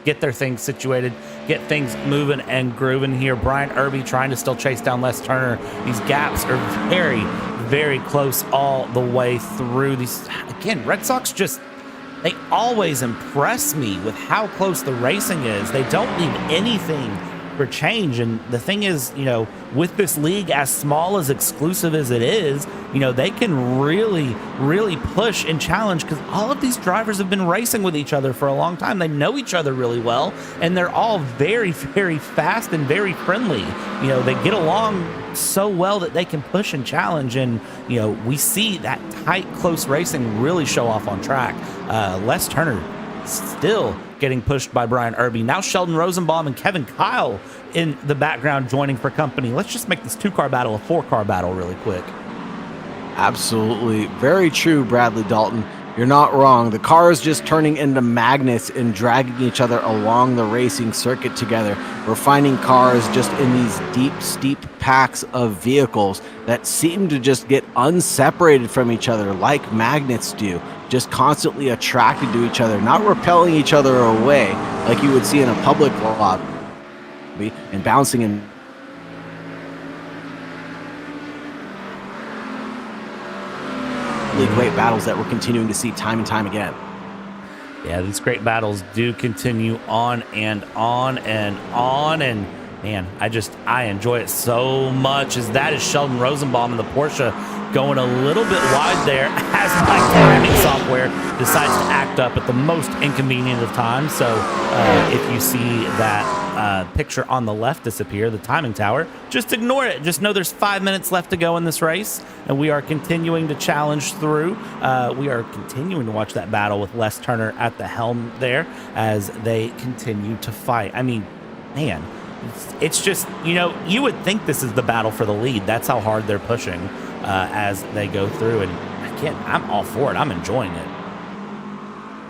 things situated, get things moving and grooving here. Brian Irby trying to still chase down Les Turner. These gaps are very, very close all the way through. These, again, Red Sox they always impress me with how close the racing is. They don't leave anything for change. And the thing is, with this league as small, as exclusive as it is, they can really, really push and challenge because all of these drivers have been racing with each other for a long time. They know each other really well, and they're all very, very fast and very friendly. They get along so well that they can push and challenge. And, we see that tight, close racing really show off on track. Les Turner still getting pushed by Brian Irby. Now Sheldon Rosenbaum and Kevin Kyle in the background joining for company. Let's just make this 2-car battle a 4-car battle really quick. Absolutely. Very true, Bradley Dalton. You're not wrong. The cars just turning into magnets and dragging each other along the racing circuit together. We're finding cars just in these deep, steep packs of vehicles that seem to just get unseparated from each other like magnets do, just constantly attracted to each other, not repelling each other away like you would see in a public lobby and bouncing in. Great battles that we're continuing to see time and time again. Yeah, these great battles do continue on and on and on, and man, I enjoy it so much. As that is Sheldon Rosenbaum in the Porsche going a little bit wide there as my timing software decides to act up at the most inconvenient of times. So if you see that picture on the left disappear, the timing tower, just ignore it. Just know there's 5 minutes left to go in this race, and we are continuing to challenge through. We are continuing to watch that battle with Les Turner at the helm there as they continue to fight. I mean, man, it's just, you would think this is the battle for the lead. That's how hard they're pushing as they go through, and again, I'm all for it. I'm enjoying it.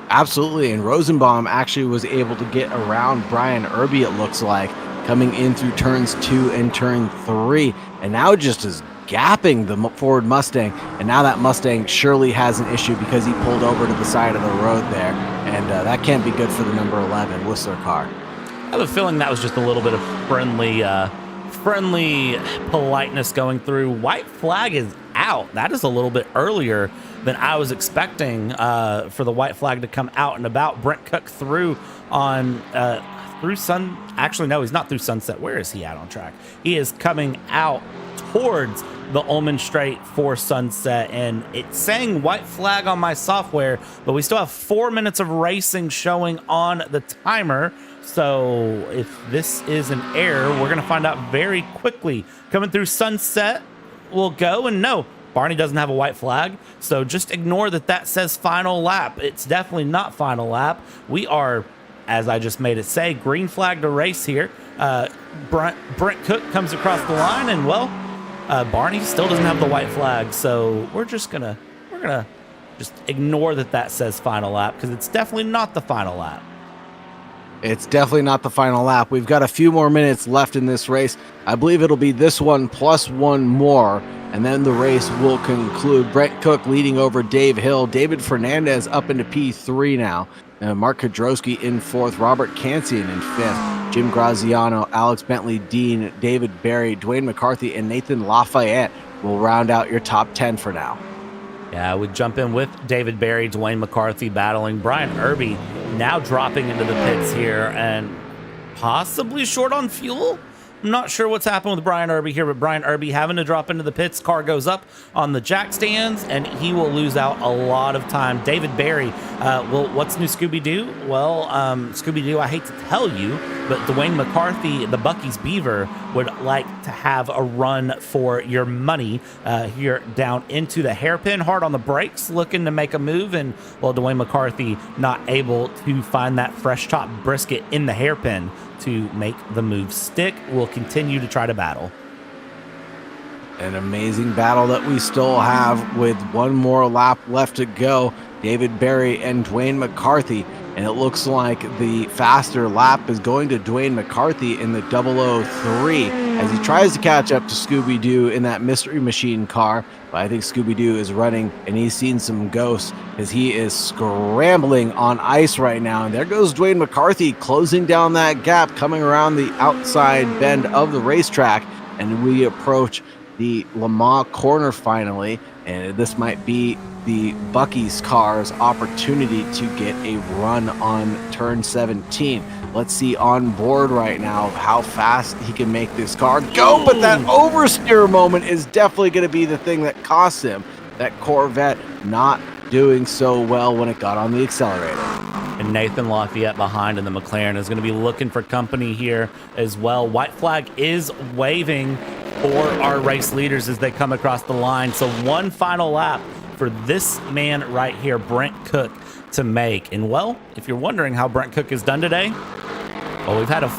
Absolutely, and Rosenbaum actually was able to get around Brian Irby, it looks like, coming in through turns 2 and turn 3, and now just is gapping the Ford Mustang, and now that Mustang surely has an issue because he pulled over to the side of the road there, and that can't be good for the number 11 Whistler car. I have a feeling that was just a little bit of friendly politeness going through. White flag is out. That is a little bit earlier than I was expecting for the white flag to come out and about. Brent Cook through on through Sun. Actually, no, he's not through Sunset. Where is he at on track? He is coming out towards the Ullman Straight for Sunset, and it's saying white flag on my software, but we still have 4 minutes of racing showing on the timer. So if this is an error, we're going to find out very quickly. Coming through Sunset, we'll go, and no, Barney doesn't have a white flag, so just ignore that says final lap. It's definitely not final lap. We are, as I just made it say, green flag to race here. Brent Cook comes across the line, and well, Barney still doesn't have the white flag, so we're gonna just ignore that says final lap, because it's definitely not the final lap. It's definitely not the final lap. We've got a few more minutes left in this race. I believe it'll be this one plus one more, and then the race will conclude. Brent Cook leading over Dave Hill. David Fernandez up into P3 now. Mark Kodrowski in 4th. Robert Kansian in 5th. Jim Graziano, Alex Bentley, Dean, David Barry, Dwayne McCarthy, and Nathan Lafayette will round out your top 10 for now. Yeah, we jump in with David Barry, Dwayne McCarthy battling. Brian Irby now dropping into the pits here and possibly short on fuel. I'm not sure what's happened with Brian Irby here, but Brian Irby having to drop into the pits. Car goes up on the jack stands, and he will lose out a lot of time. David Barry, well, what's new, Scooby-Doo? Well, Scooby-Doo, I hate to tell you, but Dwayne McCarthy, the Buc-ee's Beaver, would like to have a run for your money here down into the hairpin. Hard on the brakes, looking to make a move, and, well, Dwayne McCarthy not able to find that fresh top brisket in the hairpin to make the move stick. Will continue to try to battle. An amazing battle that we still have with one more lap left to go. David Barry and Dwayne McCarthy, and it looks like the faster lap is going to Dwayne McCarthy in the 003 as he tries to catch up to Scooby-Doo in that Mystery Machine car. But I think Scooby-Doo is running, and he's seen some ghosts as he is scrambling on ice right now. And there goes Dwayne McCarthy closing down that gap, coming around the outside bend of the racetrack, and we approach the Le Mans corner finally, and this might be the Buc-ee's car's opportunity to get a run on turn 17. Let's see on board right now how fast he can make this car go, but that oversteer moment is definitely going to be the thing that costs him. That Corvette not doing so well when it got on the accelerator. And Nathan Lafayette behind in the McLaren is going to be looking for company here as well. White flag is waving for our race leaders as they come across the line. So one final lap for this man right here, Brent Cook, to make. And well, if you're wondering how Brent Cook is done today, well, we've had a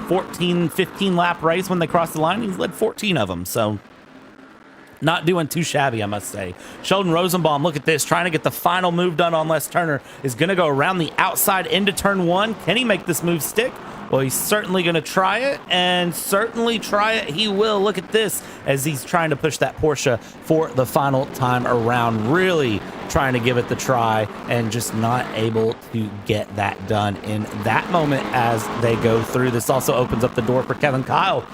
15 lap race when they crossed the line. He's led 14 of them. So not doing too shabby, I must say. Sheldon Rosenbaum, look at this, trying to get the final move done on Les Turner, is going to go around the outside into turn 1. Can he make this move stick? Well, he's certainly going to try it, and certainly try it he will. Look at this as he's trying to push that Porsche for the final time around, really trying to give it the try and just not able to get that done in that moment as they go through. This also opens up the door for Kevin Kyle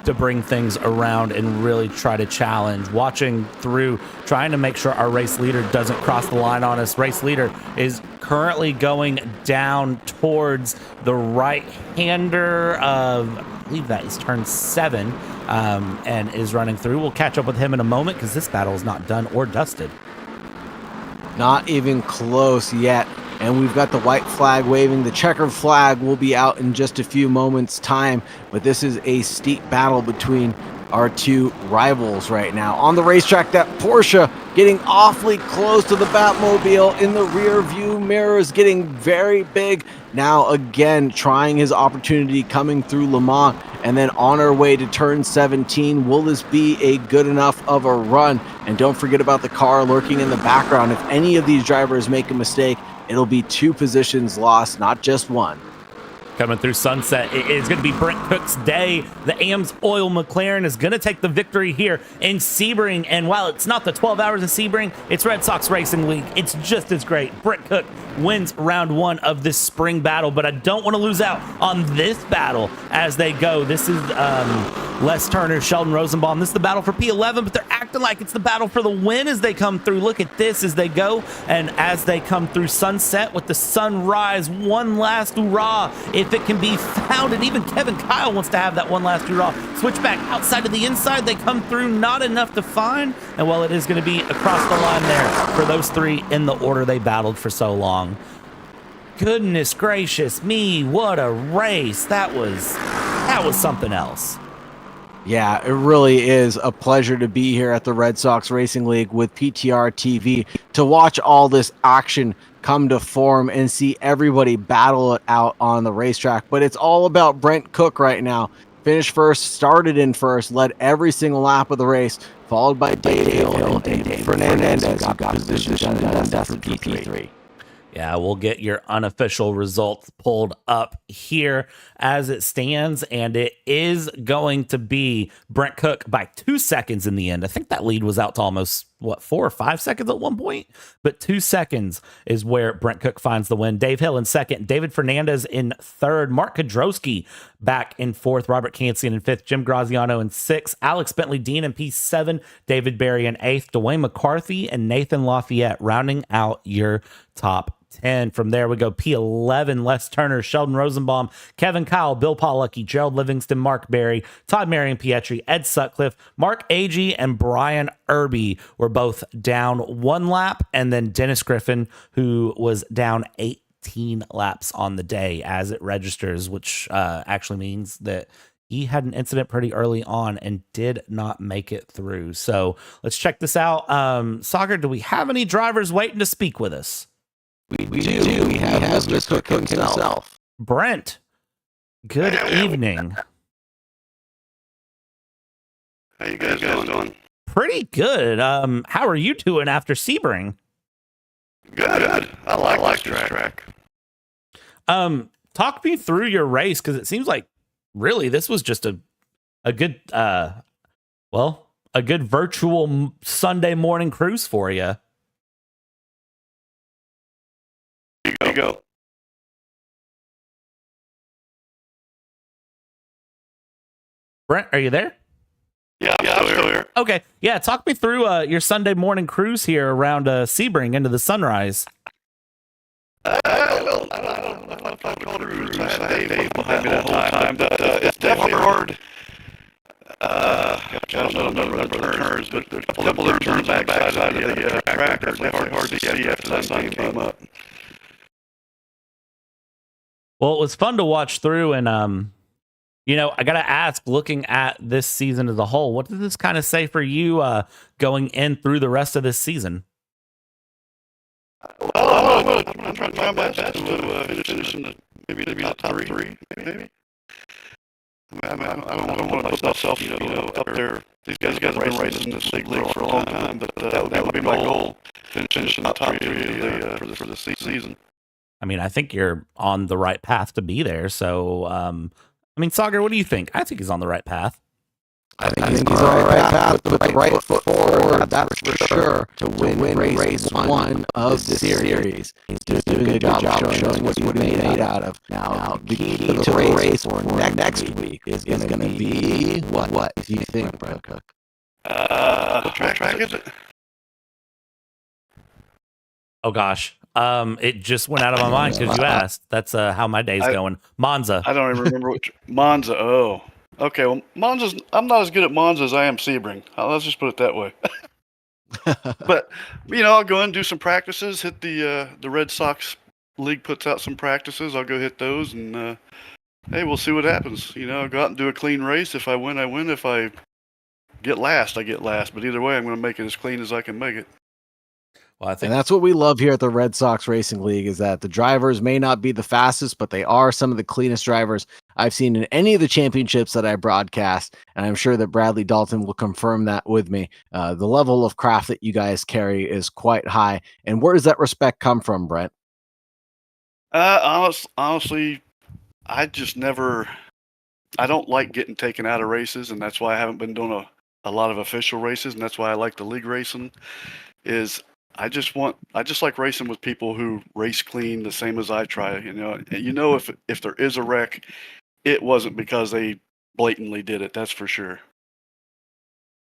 to bring things around and really try to challenge. Watching through, trying to make sure our race leader doesn't cross the line on us. Race leader is currently going down towards the right-hander of, I believe that is turn 7, and is running through. We'll catch up with him in a moment because this battle is not done or dusted. Not even close yet. And we've got the white flag waving. The checkered flag will be out in just a few moments' time. But this is a steep battle between our two rivals right now. On the racetrack, that Porsche getting awfully close to the Batmobile in the rear view mirrors, getting very big. Now again, trying his opportunity coming through Le Mans. And then on our way to turn 17, will this be a good enough of a run? And don't forget about the car lurking in the background. If any of these drivers make a mistake, it'll be 2 positions lost, not just 1. Coming through Sunset, it is going to be Brent Cook's day. The Ames Oil McLaren is going to take the victory here in Sebring. And while it's not the 12 hours in Sebring, it's Red Sox Racing League. It's just as great. Brent Cook wins round 1 of this spring battle, but I don't want to lose out on this battle as they go. This is Les Turner, Sheldon Rosenbaum. This is the battle for P11, but they're acting like it's the battle for the win as they come through. Look at this as they go, and as they come through Sunset with the sunrise, one last hurrah if it can be found. And even Kevin Kyle wants to have that one last hurrah. Switchback outside to the inside, they come through, not enough to find, and well, it is going to be across the line there for those 3 in the order they battled for so long. Goodness gracious me, what a race. That was something else. Yeah, it really is a pleasure to be here at the Red Sox Racing League with PTR TV to watch all this action come to form and see everybody battle it out on the racetrack. But it's all about Brent Cook right now. Finished first, started in first, led every single lap of the race, followed by Dave Hill and David Fernandez, who got positions done and dusted for P3. Yeah, we'll get your unofficial results pulled up here as it stands, and it is going to be Brent Cook by 2 seconds in the end. I think that lead was out to almost, 4 or 5 seconds at one point? But 2 seconds is where Brent Cook finds the win. Dave Hill in second, David Fernandez in third, Mark Kodrowski back in fourth, Robert Cancian in fifth, Jim Graziano in sixth, Alex Bentley Dean in P7, David Berry in eighth, Dwayne McCarthy and Nathan Lafayette rounding out your top 10. From there, we go P11, Les Turner, Sheldon Rosenbaum, Kevin Kyle, Bill Pollucky, Gerald Livingston, Mark Berry, Todd Marion Pietri, Ed Sutcliffe, Mark Agee, and Brian Irby were both down 1 lap, and then Dennis Griffin, who was down 18 laps on the day as it registers, which actually means that he had an incident pretty early on and did not make it through. So let's check this out. Soccer, do we have any drivers waiting to speak with us? We do. We have Mr. Cook himself. Brent, good evening. How you guys doing? Pretty good. How are you doing after Sebring? Good. I like this track. Talk me through your race, because it seems like really this was just a good a good virtual Sunday morning cruise for you. There you go. Brent, are you there? Yeah, I'm still here. Okay. Yeah, talk me through your Sunday morning cruise here around Sebring into the sunrise. I don't know if I called it a cruise. I had Dave behind me that whole time, but it's definitely hard. I don't remember the turns, but there's a couple of turns backside of the track. It's definitely hard to see after the sun came up. Well, it was fun to watch through, and I got to ask, looking at this season as a whole, what does this kind of say for you going in through the rest of this season? Well, I'm trying to try my best to finish in the maybe the top three, maybe. I don't want to put myself, up there. These guys have been racing in this league for a long time, but that would be my goal, finish in the top three for the season. I mean, I think you're on the right path to be there. So, I mean, Sagar, what do you think? I think he's on the right path. I think he's on the right path with the right foot forward, that's for sure, to win race one of the series. He's doing a good job showing what he's made out of. Now, the key to the race for next week is going to be what do you think, Brent Cook? What track is it? Oh gosh, it just went out of my mind because you asked. That's how my day's going. Monza. I don't even remember which Monza. Oh, okay. Well, Monza's. I'm not as good at Monza as I am Sebring. Let's just put it that way. But I'll go and do some practices. Hit the Red Sox league puts out some practices. I'll go hit those, and hey, we'll see what happens. I'll go out and do a clean race. If I win, I win. If I get last, I get last. But either way, I'm going to make it as clean as I can make it. Well, and that's what we love here at the Red Sox Racing League, is that the drivers may not be the fastest, but they are some of the cleanest drivers I've seen in any of the championships that I broadcast. And I'm sure that Bradley Dalton will confirm that with me. The level of craft that you guys carry is quite high. And where does that respect come from, Brent? Honestly, I don't like getting taken out of races, and that's why I haven't been doing a lot of official races, and that's why I like the league racing. I just like racing with people who race clean the same as I try. If there is a wreck, it wasn't because they blatantly did it. That's for sure.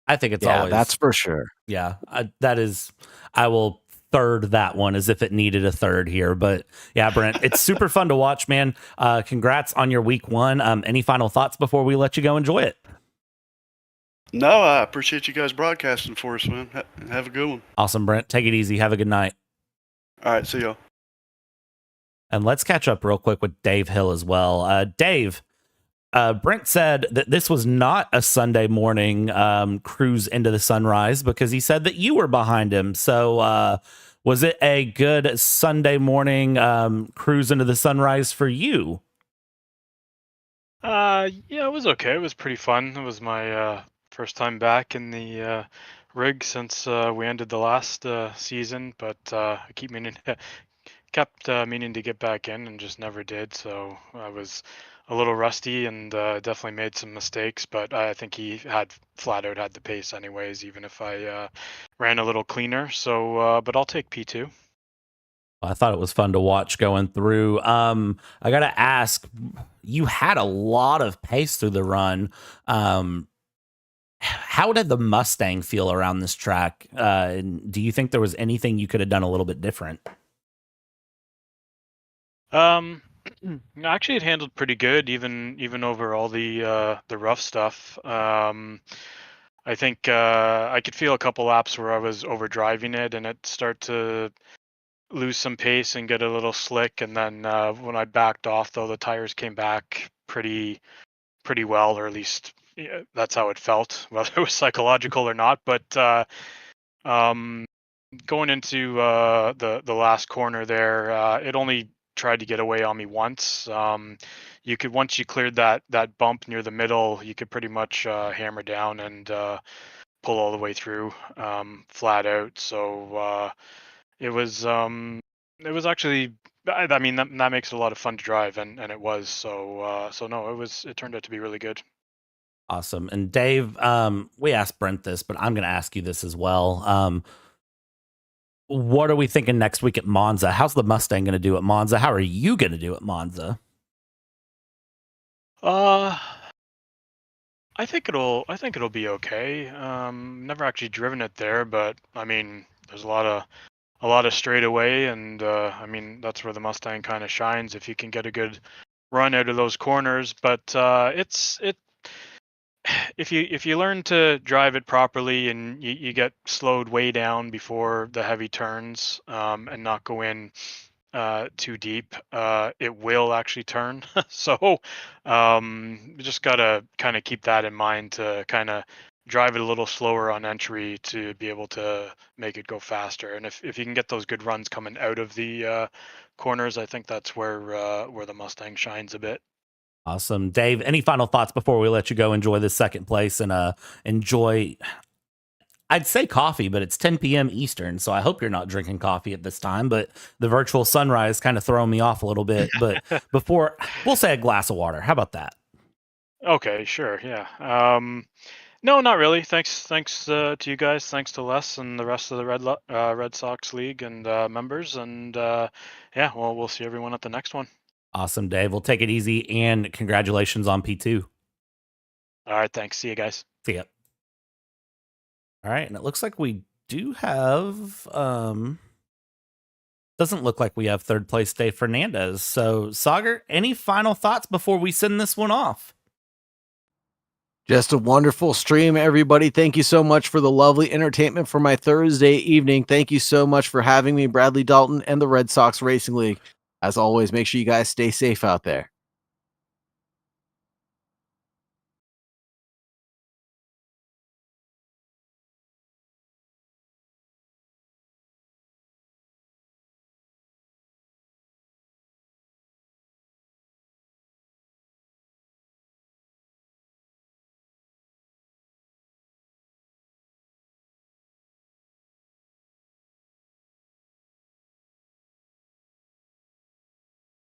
I think it's always. That's for sure. Yeah, that is. I will third that one as if it needed a third here. But yeah, Brent, it's super fun to watch, man. Congrats on your week one. Any final thoughts before we let you go enjoy it? No, I appreciate you guys broadcasting for us, man. Have a good one. Awesome, Brent. Take it easy. Have a good night. All right, see y'all. And let's catch up real quick with Dave Hill as well. Dave, Brent said that this was not a Sunday morning cruise into the sunrise because he said that you were behind him. So was it a good Sunday morning cruise into the sunrise for you? Yeah, it was okay. It was pretty fun. It was my first time back in the rig since we ended the last season, but I kept meaning to get back in and just never did. So I was a little rusty and definitely made some mistakes, but I think he had flat out had the pace anyways, even if I ran a little cleaner. So, but I'll take P2. I thought it was fun to watch going through. I got to ask, you had a lot of pace through the run. How did the Mustang feel around this track? And do you think there was anything you could have done a little bit different? Actually, it handled pretty good, even over all the rough stuff. I think I could feel a couple laps where I was overdriving it, and it started to lose some pace and get a little slick. And then when I backed off, though, the tires came back pretty well, or at least that's how it felt, whether it was psychological or not. But going into the last corner there, it only tried to get away on me once. Once you cleared that bump near the middle, you could pretty much hammer down and pull all the way through flat out. So it was actually, I mean, that makes it a lot of fun to drive, and it was. So no, it turned out to be really good. Awesome. And Dave, we asked Brent this, but I'm going to ask you this as well. What are we thinking next week at Monza? How's the Mustang going to do at Monza? How are you going to do at Monza? I think it'll be okay. Never actually driven it there, but I mean, there's a lot of straightaway, and I mean, that's where the Mustang kind of shines if you can get a good run out of those corners. But if you learn to drive it properly and you get slowed way down before the heavy turns, and not go in too deep, it will actually turn. So just gotta kind of keep that in mind to kind of drive it a little slower on entry to be able to make it go faster. And if you can get those good runs coming out of the corners, I think that's where the Mustang shines a bit. Awesome. Dave, any final thoughts before we let you go enjoy this second place and enjoy, I'd say coffee, but it's 10 p.m. Eastern, so I hope you're not drinking coffee at this time, but the virtual sunrise kind of throwing me off a little bit. But before, we'll say a glass of water. How about that? Okay, sure. Yeah. No, not really. Thanks to you guys. Thanks to Les and the rest of the Red Sox League and members. And yeah, well, we'll see everyone at the next one. Awesome, Dave. We'll take it easy, and congratulations on P2. All right, thanks. See you guys. See ya. All right, and it looks like we do have doesn't look like we have third place Dave Fernandez. So Sagar, any final thoughts before we send this one off? Just a wonderful stream, everybody. Thank you so much for the lovely entertainment for my Thursday evening. Thank you so much for having me, Bradley Dalton and the Red Sox Racing League. As always, make sure you guys stay safe out there.